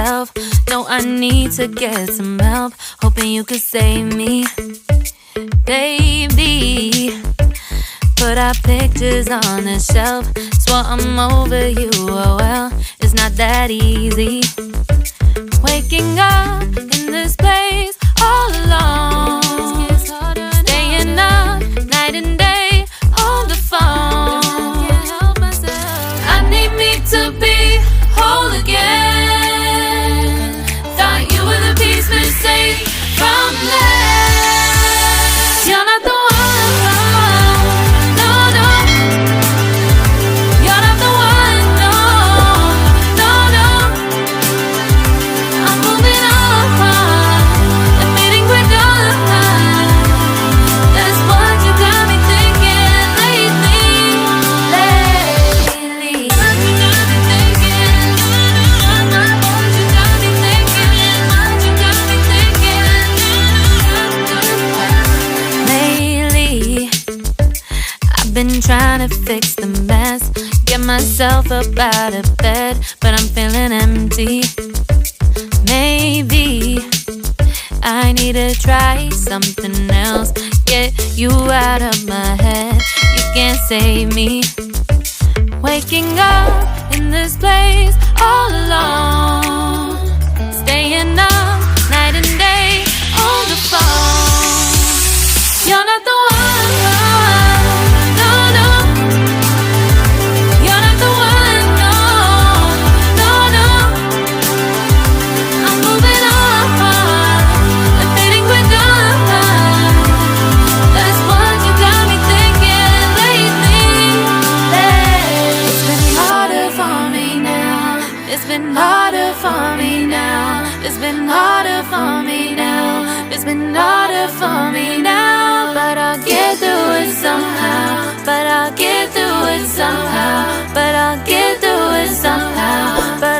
myself. No, I need to get some help. Hoping you could save me, baby. Put our pictures on the shelf. Swore I'm over you, oh well, it's not that easy. Waking up in this place all alone, staying up night and day on the phone. I need me to be whole again. Thought you were the piece missing from last. You're not the one. Been trying to fix the mess, get myself up out of bed, but I'm feeling empty. Maybe I need to try something else, get you out of my head. You can't save me. Waking up in this place all alone, staying up night and day on the phone. You're not the one. It's been harder for me now. It's been harder for me now. It's been harder for me now. But I'll get through it somehow. But I'll get through it somehow. But I'll get through it somehow. But